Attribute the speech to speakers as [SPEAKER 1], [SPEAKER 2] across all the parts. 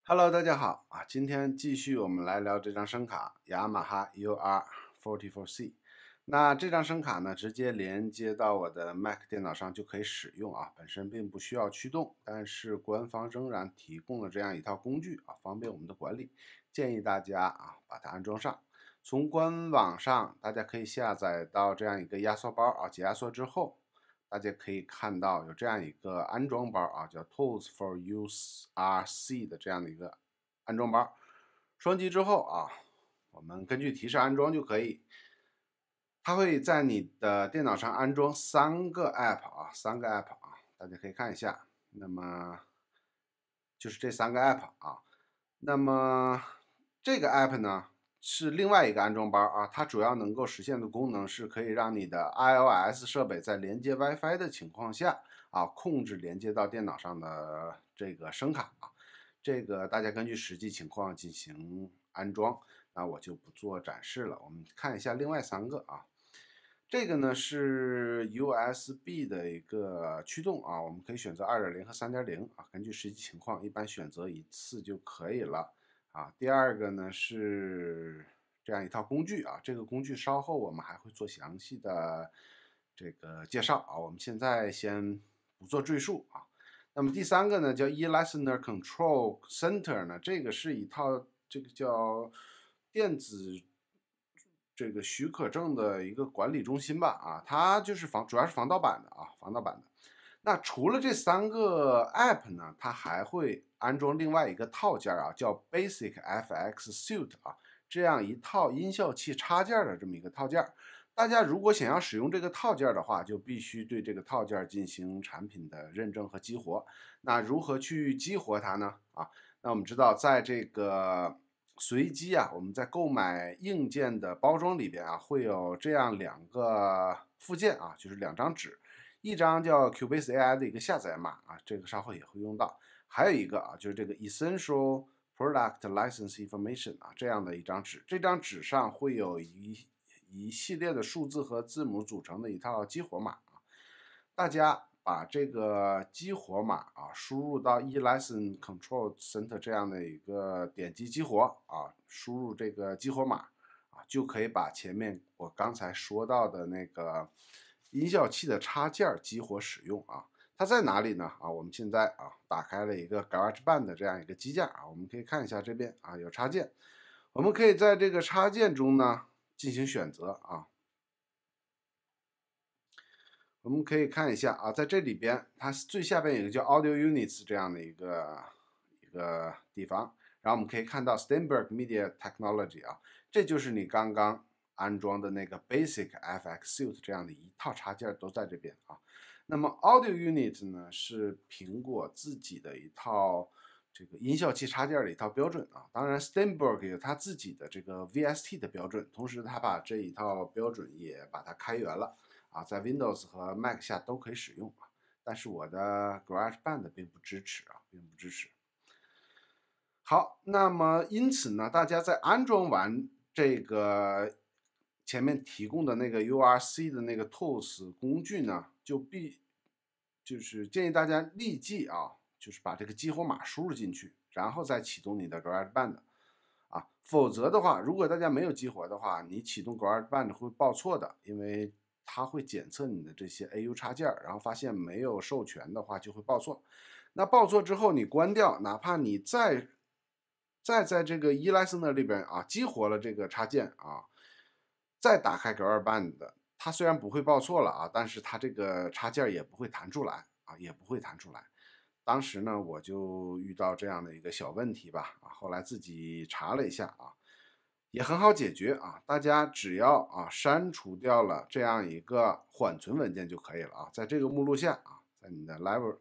[SPEAKER 1] Hello，大家好啊！今天继续我们来聊这张声卡，雅马哈 UR44C。那这张声卡呢，直接连接到我的 Mac 电脑上就可以使用啊，本身并不需要驱动，但是官方仍然提供了这样一套工具啊，方便我们的管理。建议大家啊，把它安装上。从官网上大家可以下载到这样一个压缩包啊，解压缩之后。大家可以看到有这样一个安装包啊，叫 Tools for URC 的这样的一个安装包。双击之后啊，我们根据提示安装就可以。它会在你的电脑上安装3个 App 啊大家可以看一下。那么就是这3个 App 啊。那么这个 App 呢是另外一个安装包啊，它主要能够实现的功能是可以让你的 iOS 设备在连接 WiFi 的情况下啊，控制连接到电脑上的这个声卡啊。这个大家根据实际情况进行安装，那我就不做展示了。我们看一下另外3个啊。这个呢是 USB 的一个驱动啊，我们可以选择 2.0 和 3.0 啊，根据实际情况，一般选择1次就可以了啊。第二个呢是这样一套工具啊，这个工具稍后我们还会做详细的这个介绍啊，我们现在先不做赘述啊。那么第3个呢叫 eListener Control Center 呢，这个是一套这个叫电子这个许可证的一个管理中心吧啊，它就是主要是防盗版的啊，防盗版的。那除了这3个 App 呢，它还会安装另外一个套件啊，叫 Basic FX Suite 啊，这样一套音效器插件的这么一个套件。大家如果想要使用这个套件的话，就必须对这个套件进行产品的认证和激活。那如何去激活它呢？啊，那我们知道在这个随机啊，我们在购买硬件的包装里边啊，会有这样2个附件啊，就是2张纸，一张叫 Cubase AI 的一个下载码啊，这个稍后也会用到，还有一个啊，就是这个 Essential Product License Information 啊，这样的一张纸，这张纸上会有一系列的数字和字母组成的一套激活码啊，大家把这个激活码啊输入到 eLicense Control Center 这样的一个点击激活啊，输入这个激活码啊，就可以把前面我刚才说到的那个音效器的插件激活使用啊。它在哪里呢？啊，我们现在啊打开了一个 GarageBand 的这样一个机架啊，我们可以看一下这边啊有插件，我们可以在这个插件中呢进行选择啊。我们可以看一下啊，在这里边，它最下边有一个叫 Audio Units 这样的一个地方，然后我们可以看到 Steinberg Media Technology 啊，这就是你刚刚安装的那个 Basic FX Suite 这样的一套插件都在这边啊。那么 Audio Unit 呢是苹果自己的一套这个音效器插件的一套标准啊，当然 Steinberg 有它自己的这个 VST 的标准，同时它把这一套标准也把它开源了。啊，在 Windows 和 Mac 下都可以使用啊，但是我的 GarageBand 并不支持啊，并不支持。好，那么因此呢，大家在安装完这个前面提供的那个 URC 的那个 Tools 工具呢，就是建议大家立即啊，就是把这个激活码输入进去，然后再启动你的 GarageBand。啊，否则的话，如果大家没有激活的话，你启动 GarageBand 会报错的，因为它会检测你的这些 AU 插件，然后发现没有授权的话就会报错。那报错之后你关掉，哪怕你再在这个 eListener 里边啊激活了这个插件啊，再打开 GarageBand 的，它虽然不会报错了啊，但是它这个插件也不会弹出来啊，也不会弹出来。当时呢，我就遇到这样的一个小问题吧，啊，后来自己查了一下啊，也很好解决啊，大家只要啊删除掉了这样一个缓存文件就可以了啊，在这个目录下啊，在你的 Library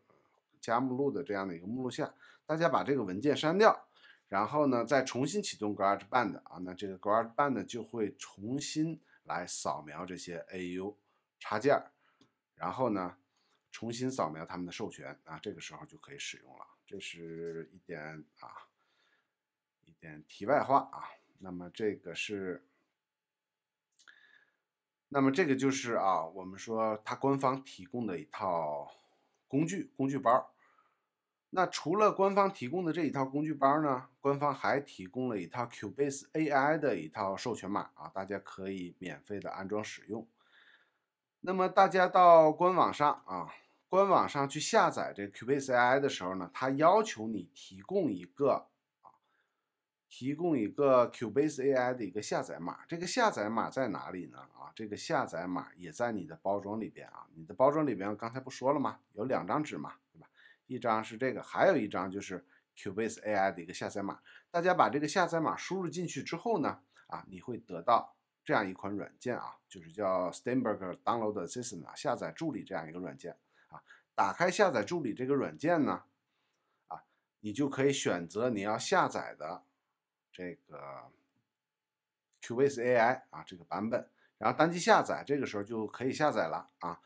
[SPEAKER 1] 加目录的这样的一个目录下，大家把这个文件删掉，然后呢再重新启动 GarageBand 啊，那这个 GarageBand 就会重新来扫描这些 AU 插件，然后呢重新扫描他们的授权啊，这个时候就可以使用了。这是一点题外话啊。那么这个就是啊，我们说它官方提供的一套工具包。那除了官方提供的这一套工具包呢，官方还提供了一套 Cubase AI 的一套授权码啊，大家可以免费的安装使用。那么大家到官网上去下载这个 Cubase AI 的时候呢，它要求你提供一个 Cubase AI 的一个下载码。这个下载码在哪里呢？这个下载码也在你的包装里边啊。你的包装里边刚才不说了吗？有2张纸嘛，对吧？一张是这个，还有一张就是 Cubase AI 的一个下载码。大家把这个下载码输入进去之后呢，你会得到这样一款软件啊，就是叫 Steinberg Download Assistant 下载助理这样一个软件啊。打开下载助理这个软件呢，你就可以选择你要下载的这个 Cubase AI 这个版本，然后单击下载，这个时候就可以下载了啊。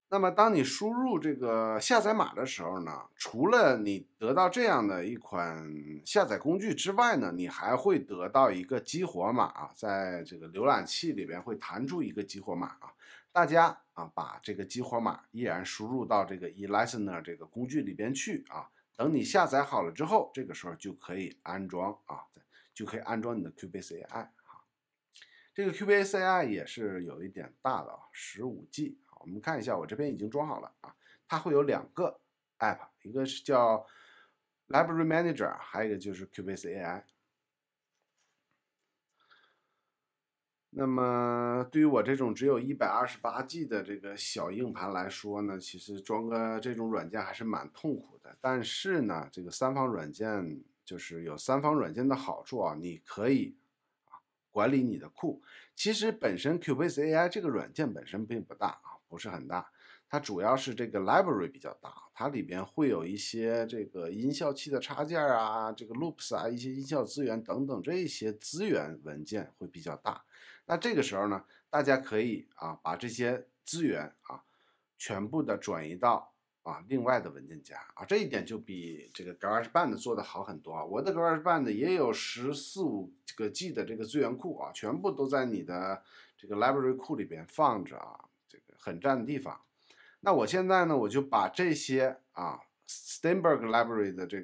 [SPEAKER 1] 那么当你输入这个下载码的时候呢，除了你得到这样的一款下载工具之外呢，你还会得到一个激活码啊，在这个浏览器里边会弹出一个激活码啊。大家把这个激活码依然输入到这个 eListener 这个工具里边去啊。等你下载好了之后，这个时候就可以安装就可以安装你的 Cubase AI 这个 Cubase AI 也是有一点大的15G。我们看一下，我这边已经装好了它会有2个 App， 一个是叫 Library Manager， 还有一个就是 Cubase AI。那么对于我这种只有128G 的这个小硬盘来说呢，其实装个这种软件还是蛮痛苦的。但是呢，这个3方软件就是有3方软件的好处你可以管理你的库。其实本身 Cubase AI 这个软件本身并不大不是很大，它主要是这个 library 比较大，它里边会有一些这个音效器的插件这个 loops一些音效资源等等，这些资源文件会比较大。那这个时候呢，大家可以把这些资源全部的转移到另外的文件夹这一点就比这个 GarageBand 做的好很多我的 GarageBand 也有14、15G 的这个资源库全部都在你的这个 library 库里边放着这个很占地方。那我现在呢，我就把这些Steinberg Library 的这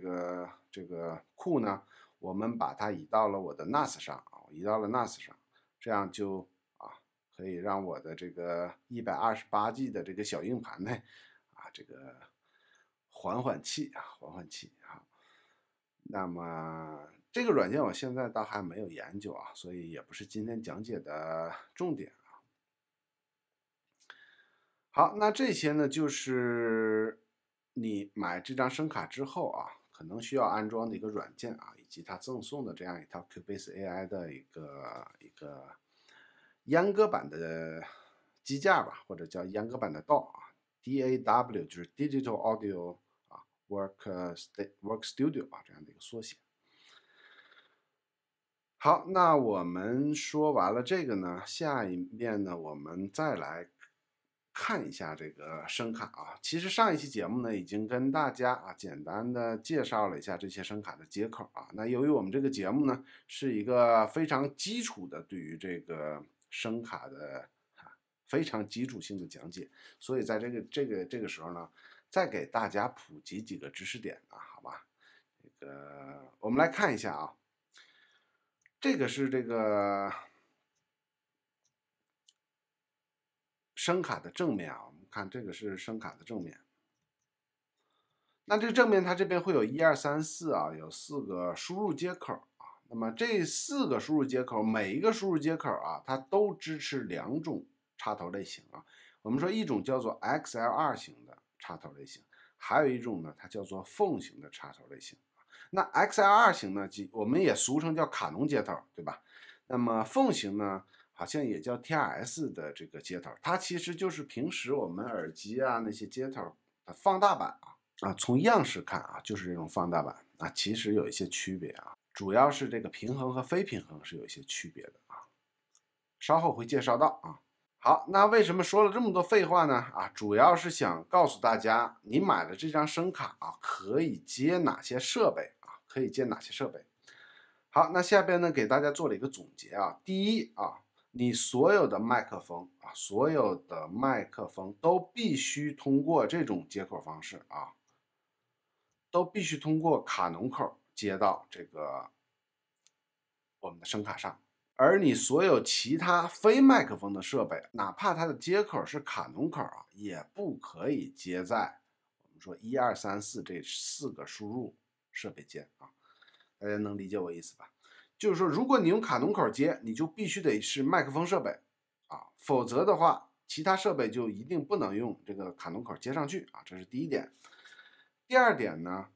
[SPEAKER 1] 个库呢，我们把它移到了我的 NAS 上移到了 NAS 上，这样就可以让我的这个128G 的这个小硬盘呢这个缓缓气。那么这个软件我现在倒还没有研究所以也不是今天讲解的重点好，那这些呢就是你买这张声卡之后可能需要安装的一个软件以及它赠送的这样一套 Cubase AI 的一个阉割版的机架吧，或者叫阉割版的 DAW，DAW 就是 Digital Audio Work Studio 这样的一个缩写。好，那我们说完了这个呢，下一面呢，我们再来看一下这个声卡其实上一期节目呢，已经跟大家简单的介绍了一下这些声卡的接口那由于我们这个节目呢，是一个非常基础的对于这个声卡的非常基础性的讲解，所以在这个时候呢，再给大家普及几个知识点好吧？我们来看一下这个是这个声卡的正面我们看这个是声卡的正面。那这个正面它这边会有1、2、3、4有4个输入接口那么这4个输入接口，每一个输入接口它都支持2种插头类型我们说一种叫做 XLR 型的插头类型，还有一种呢，它叫做缝型的插头类型。那 XLR 型呢，我们也俗称叫卡农接头，对吧？那么缝型呢，好像也叫 TRS 的这个接头，它其实就是平时我们耳机那些接头的放大版从样式看就是这种放大版其实有一些区别主要是这个平衡和非平衡是有一些区别的稍后会介绍到好，那为什么说了这么多废话呢主要是想告诉大家，你买的这张声卡可以接哪些设备可以接哪些设备。好，那下边呢给大家做了一个总结第一你所有的麦克风都必须通过这种接口方式都必须通过卡农口接到这个我们的声卡上。而你所有其他非麦克风的设备，哪怕它的接口是卡农口啊，也不可以接在我们说1、2、3、4这4个输入设备间啊。大家能理解我意思吧？就是说，如果你用卡农口接，你就必须得是麦克风设备啊，否则的话，其他设备就一定不能用这个卡农口接上去啊。这是第一点。第二点呢，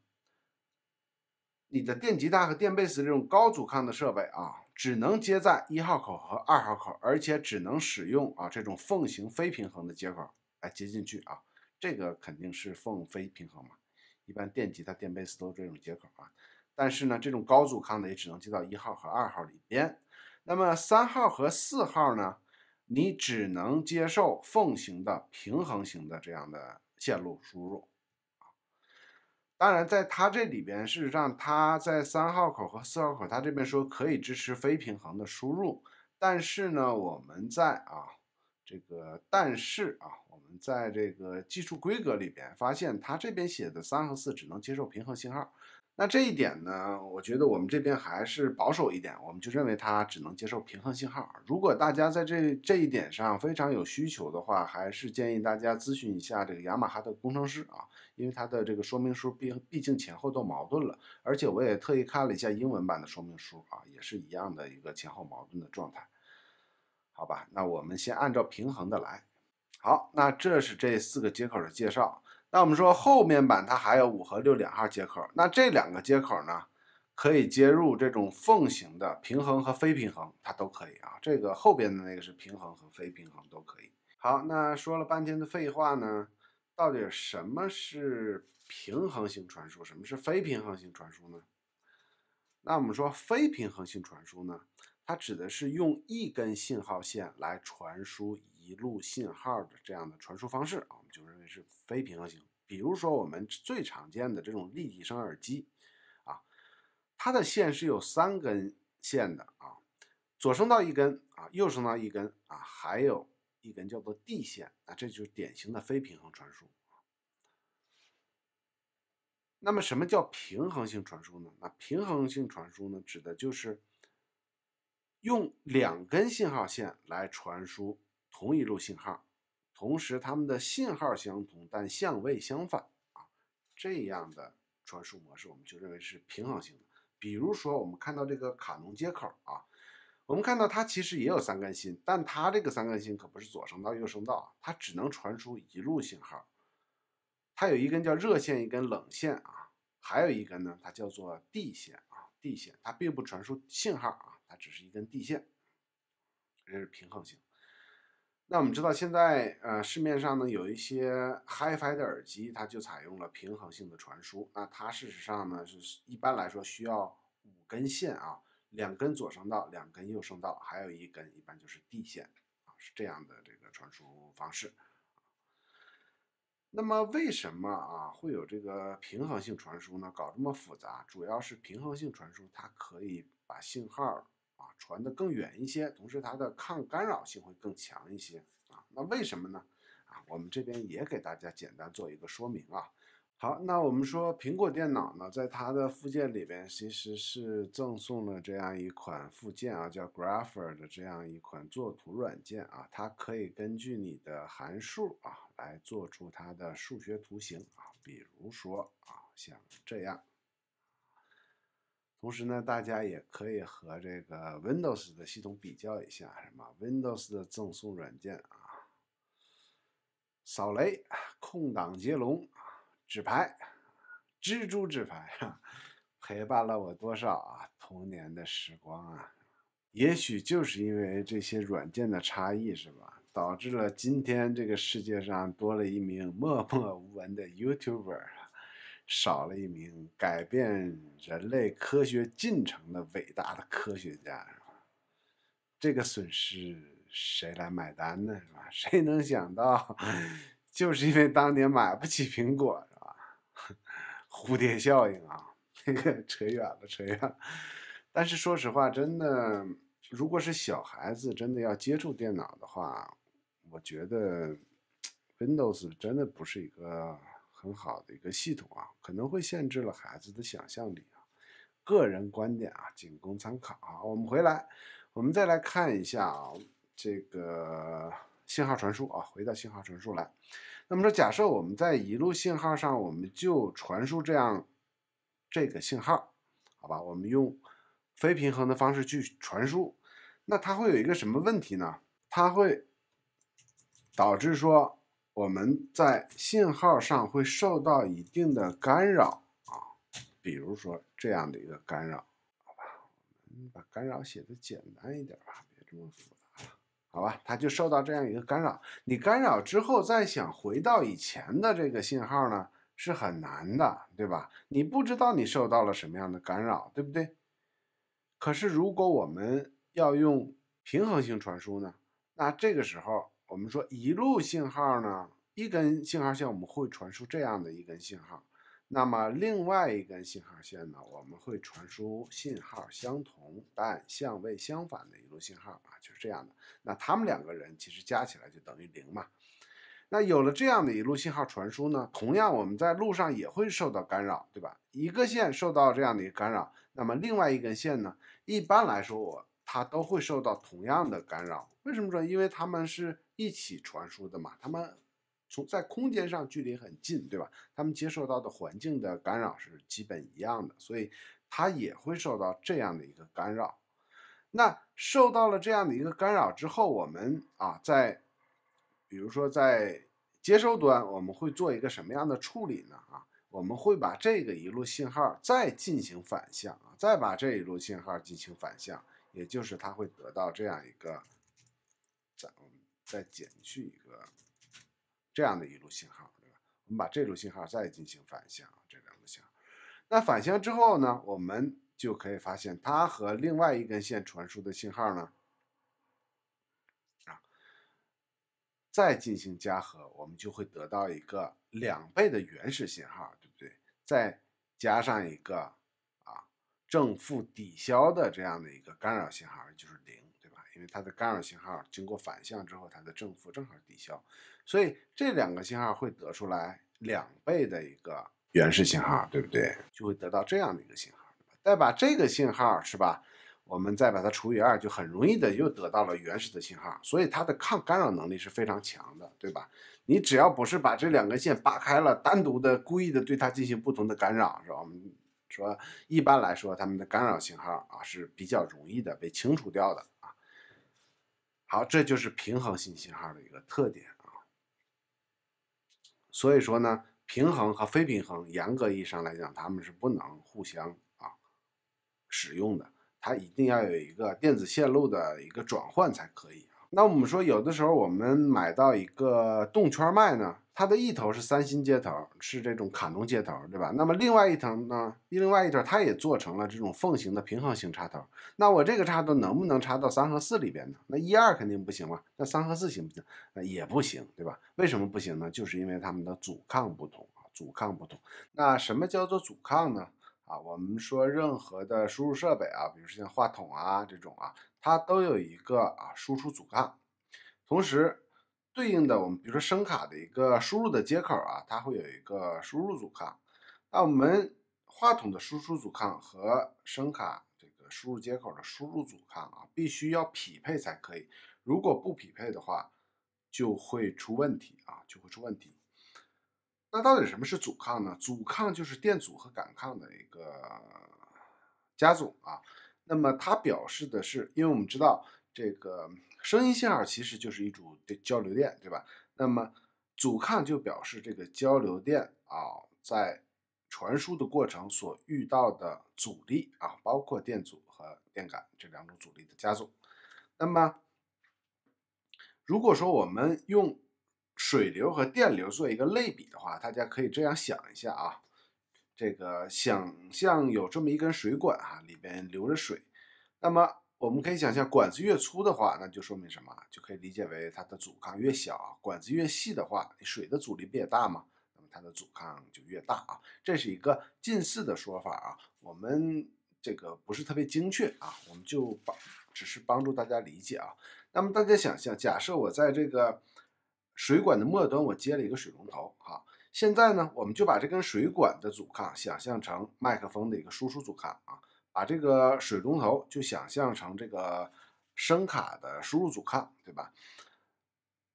[SPEAKER 1] 你的电吉他和电贝斯这种高阻抗的设备啊，只能接在1号口和2号口，而且只能使用这种缝型非平衡的接口来接进去啊。这个肯定是缝非平衡嘛，一般电吉他、电贝斯都这种接口啊。但是呢，这种高阻抗的也只能接到1号和2号里边。那么3号和4号呢，你只能接受缝型的平衡型的这样的线路输入。当然，在它这里边，事实上它在3号口和4号口，它这边说可以支持非平衡的输入，但是呢，我们在我们在这个技术规格里边发现，它这边写的3和4只能接受平衡信号。那这一点呢，我觉得我们这边还是保守一点，我们就认为它只能接受平衡信号。如果大家在这一点上非常有需求的话，还是建议大家咨询一下这个雅马哈的工程师啊，因为它的这个说明书毕竟前后都矛盾了，而且我也特意看了一下英文版的说明书啊，也是一样的一个前后矛盾的状态。好吧，那我们先按照平衡的来。好，那这是这4个接口的介绍。那我们说后面版它还有5和62号接口，那这2个接口呢，可以接入这种缝型的平衡和非平衡，它都可以啊。这个后边的那个是平衡和非平衡都可以。好，那说了半天的废话呢，到底什么是平衡性传输，什么是非平衡性传输呢？那我们说非平衡性传输呢，它指的是用一根信号线来传输一路信号的这样的传输方式啊，我们就认为是非平衡性。比如说我们最常见的这种立体声耳机啊，它的线是有3根线的啊，左声道1根啊，右声道1根啊，还有一根叫做 D 线啊，这就是典型的非平衡传输。那么什么叫平衡性传输呢？那平衡性传输呢，指的就是用2根信号线来传输同一路信号，同时它们的信号相同，但相位相反啊，这样的传输模式我们就认为是平衡性的。比如说我们看到这个卡农接口啊，我们看到它其实也有3根芯，但它这个3根芯可不是左声道右声道，它只能传输一路信号。它有一根叫热线，一根冷线啊，还有一根呢，它叫做地线啊，地线，它并不传输信号啊，它只是一根地线，这是平衡性。那我们知道现在市面上呢有一些 Hi-Fi 的耳机，它就采用了平衡性的传输。那它事实上呢是一般来说需要5根线啊，2根左声道，2根右声道，还有一根一般就是地线啊，是这样的这个传输方式。那么为什么会有这个平衡性传输呢？搞这么复杂，主要是平衡性传输它可以把信号传得更远一些，同时它的抗干扰性会更强一些啊。那为什么呢？我们这边也给大家简单做一个说明啊。好，那我们说苹果电脑呢，在它的附件里边其实是赠送了这样一款附件啊，叫 Grapher 的这样一款作图软件啊，它可以根据你的函数来做出它的数学图形啊，比如说像这样。同时呢，大家也可以和这个 Windows 的系统比较一下，什么 Windows 的赠送软件啊，扫雷、空档接龙、纸牌、蜘蛛纸牌陪伴了我多少童年的时光啊！也许就是因为这些软件的差异，是吧？导致了今天这个世界上多了一名默默无闻的 YouTuber， 少了一名改变人类科学进程的伟大的科学家，是吧？这个损失谁来买单呢？是吧？谁能想到，就是因为当年买不起苹果，是吧？蝴蝶效应啊，这个扯远了，扯远了。但是说实话，真的，如果是小孩子真的要接触电脑的话，我觉得 Windows 真的不是一个很好的一个系统啊，可能会限制了孩子的想象力啊。个人观点啊，仅供参考啊。我们回来，我们再来看一下啊，这个信号传输啊，回到信号传输来。那么说，假设我们在一路信号上，我们就传输这个信号，好吧？我们用非平衡的方式去传输，那它会有一个什么问题呢？它会导致说我们在信号上会受到一定的干扰啊，比如说这样的一个干扰，好吧？我们把干扰写的简单一点吧，别这么复杂了，好吧？它就受到这样一个干扰，你干扰之后再想回到以前的这个信号呢，是很难的，对吧？你不知道你受到了什么样的干扰，对不对？可是如果我们要用平衡性传输呢，那这个时候我们说一路信号呢，一根信号线我们会传输这样的一根信号，那么另外一根信号线呢，我们会传输信号相同但相位相反的一路信号啊，就是这样的。那他们两个人其实加起来就等于0嘛。那有了这样的一路信号传输呢，同样我们在路上也会受到干扰，对吧？一个线受到这样的一个干扰，那么另外一根线呢，一般来说它都会受到同样的干扰。为什么说？因为它们是一起传输的嘛，它们在空间上距离很近，对吧？它们接受到的环境的干扰是基本一样的，所以它也会受到这样的一个干扰。那受到了这样的一个干扰之后，我们啊，比如说在接收端，我们会做一个什么样的处理呢？啊，我们会把这个一路信号再进行反向啊，再把这一路信号进行反向，也就是它会得到这样一个，我们再减去一个这样的一路信号，对吧？我们把这路信号再进行反向，这两路信号。那反向之后呢，我们就可以发现它和另外一根线传输的信号呢，再进行加和，我们就会得到一个2倍的原始信号，对不对？再加上一个正负抵消的这样的一个干扰信号，就是0，对吧？因为它的干扰信号经过反向之后，它的正负正好抵消，所以这2个信号会得出来2倍的一个原始信号，对不对？就会得到这样的一个信号。再把这个信号是吧？我们再把它除以2，就很容易的又得到了原始的信号，所以它的抗干扰能力是非常强的，对吧？你只要不是把这2根线扒开了，单独的故意的对它进行不同的干扰，是吧？我们说一般来说，它们的干扰信号啊是比较容易的被清除掉的啊。好，这就是平衡性信号的一个特点啊。所以说呢，平衡和非平衡，严格意义上来讲，它们是不能互相使用的。它一定要有一个电子线路的一个转换才可以啊。那我们说，有的时候我们买到一个动圈麦呢，它的一头是3芯接头，是这种卡农接头，对吧？那么另外一头呢，它也做成了这种凤形的平衡型插头。那我这个插头能不能插到3和4里边呢？那1、2肯定不行嘛，那3和4行不行？也不行，对吧？为什么不行呢？就是因为它们的阻抗不同啊，阻抗不同。那什么叫做阻抗呢？我们说任何的输入设备啊，比如说像话筒啊这种啊，它都有一个输出阻抗，同时对应的我们比如说声卡的一个输入的接口啊，它会有一个输入阻抗。那我们话筒的输出阻抗和声卡这个输入接口的输入阻抗啊，必须要匹配才可以，如果不匹配的话，就会出问题啊，就会出问题。那到底什么是阻抗呢？阻抗就是电阻和感抗的一个加总啊。那么它表示的是，因为我们知道这个声音信号其实就是一组交流电，对吧？那么阻抗就表示这个交流电在传输的过程所遇到的阻力啊，包括电阻和电感这2种阻力的加总。那么如果说我们用水流和电流做一个类比的话，大家可以这样想一下啊，这个想象有这么一根水管里边流着水，那么我们可以想象管子越粗的话，那就说明什么？就可以理解为它的阻抗越小，管子越细的话，水的阻力不也大吗？那么它的阻抗就越大啊。这是一个近似的说法啊，我们这个不是特别精确啊，我们就只是帮助大家理解啊。那么大家想象，假设我在这个水管的末端我接了一个水龙头现在呢，我们就把这根水管的阻抗想象成麦克风的一个输出阻抗啊，把这个水龙头就想象成这个声卡的输入阻抗，对吧？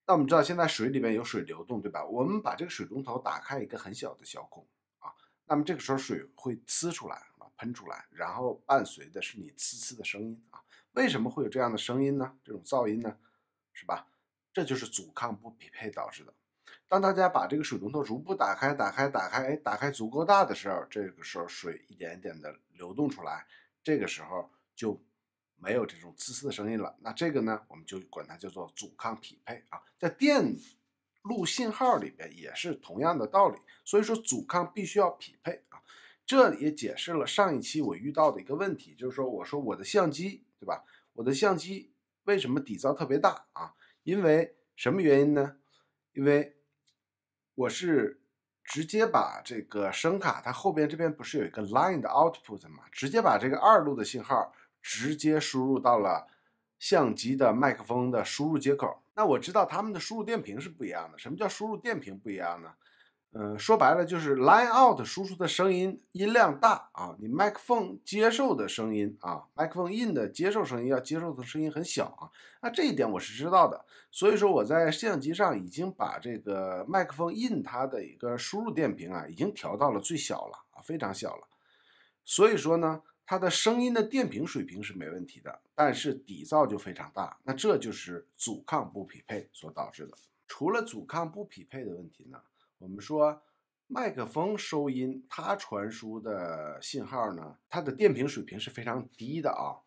[SPEAKER 1] 那我们知道现在水里面有水流动，对吧？我们把这个水龙头打开一个很小的小孔啊，那么这个时候水会呲出来啊，喷出来，然后伴随的是你呲呲的声音啊。为什么会有这样的声音呢？这种噪音呢，是吧？这就是阻抗不匹配导致的。当大家把这个水龙头逐步打开，打开足够大的时候，这个时候水一点点的流动出来，这个时候就没有这种呲呲的声音了。那这个呢，我们就管它叫做阻抗匹配啊。在电路信号里边也是同样的道理，所以说阻抗必须要匹配啊。这也解释了上一期我遇到的一个问题，就是说我说我的相机，对吧？我的相机为什么底噪特别大啊？因为什么原因呢？因为我是直接把这个声卡，它后边这边不是有一个 line 的 output 吗？直接把这个二路的信号直接输入到了相机的麦克风的输入接口。那我知道它们的输入电平是不一样的。什么叫输入电平不一样呢？说白了就是 line out 输出的声音音量大啊，你麦克风接受的声音啊，麦克风 in 的接受声音要接受的声音很小啊，那这一点我是知道的，所以说我在相机上已经把这个麦克风 in 它的一个输入电平啊，已经调到了最小了啊，非常小了，所以说呢，它的声音的电平水平是没问题的，但是底噪就非常大，那这就是阻抗不匹配所导致的。除了阻抗不匹配的问题呢，我们说麦克风收音，它传输的信号呢，它的电平水平是非常低的啊。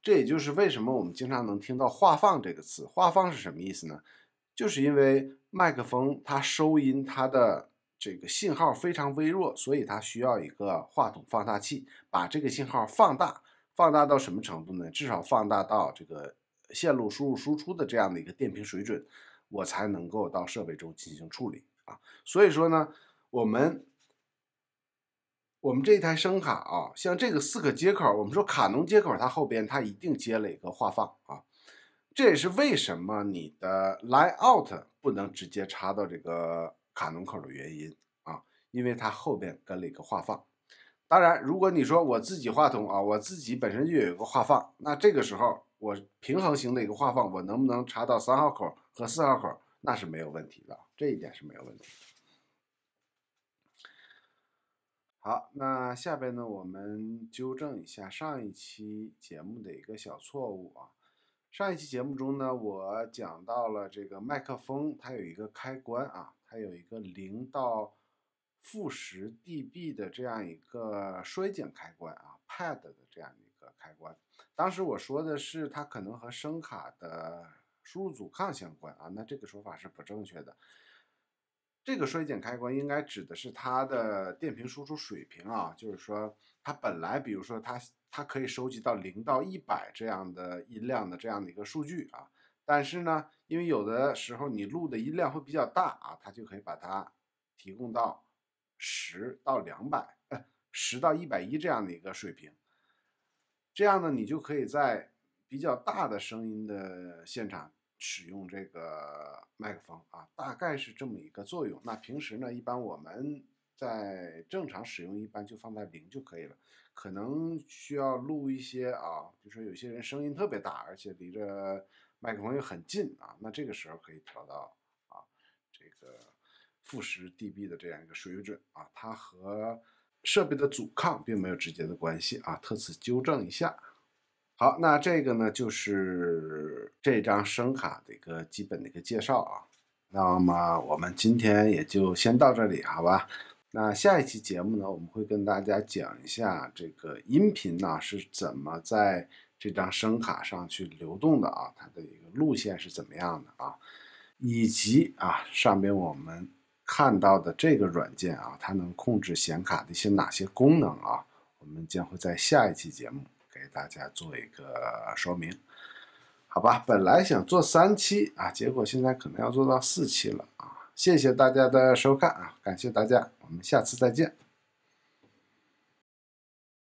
[SPEAKER 1] 这也就是为什么我们经常能听到话放这个词。话放是什么意思呢？就是因为麦克风它收音，它的这个信号非常微弱，所以它需要一个话筒放大器把这个信号放大。放大到什么程度呢？至少放大到这个线路输入输出的这样的一个电平水准，我才能够到设备中进行处理啊。所以说呢，我们这一台声卡啊，像这个4个接口，我们说卡农接口它后边它一定接了一个话放啊，这也是为什么你的 line out 不能直接插到这个卡农口的原因啊，因为它后边跟了一个话放。当然，如果你说我自己话筒啊，我自己本身就有一个话放，那这个时候我平衡型的一个话放，我能不能插到3号口和4号口，那是没有问题的，这一点是没有问题的。好，那下边呢，我们纠正一下上一期节目的一个小错误啊。上一期节目中呢，我讲到了这个麦克风，它有一个开关啊，它有一个0到-10 dB 的这样一个衰减开关啊 ，pad 的这样一个开关。当时我说的是它可能和声卡的输入阻抗相关啊，那这个说法是不正确的。这个衰减开关应该指的是它的电平输出水平啊，就是说它本来比如说它可以收集到0到100这样的音量的这样的一个数据啊，但是呢，因为有的时候你录的音量会比较大啊，它就可以把它提供到10到200、10到110这样的一个水平，这样呢，你就可以在比较大的声音的现场使用这个麦克风啊，大概是这么一个作用。那平时呢，一般我们在正常使用，一般就放在0就可以了。可能需要录一些啊，就说有些人声音特别大，而且离着麦克风又很近啊，那这个时候可以调到啊这个-10 dB 的这样一个水准啊，它和设备的阻抗并没有直接的关系啊，特此纠正一下。好，那这个呢就是这张声卡的一个基本的一个介绍啊。那么我们今天也就先到这里，好吧？那下一期节目呢，我们会跟大家讲一下这个音频呢是怎么在这张声卡上去流动的啊，它的一个路线是怎么样的啊，以及啊上边我们看到的这个软件啊，它能控制显卡的一些哪些功能啊，我们将会在下一期节目给大家做一个说明，好吧？本来想做3期啊，结果现在可能要做到4期了啊！谢谢大家的收看啊，感谢大家，我们下次再见。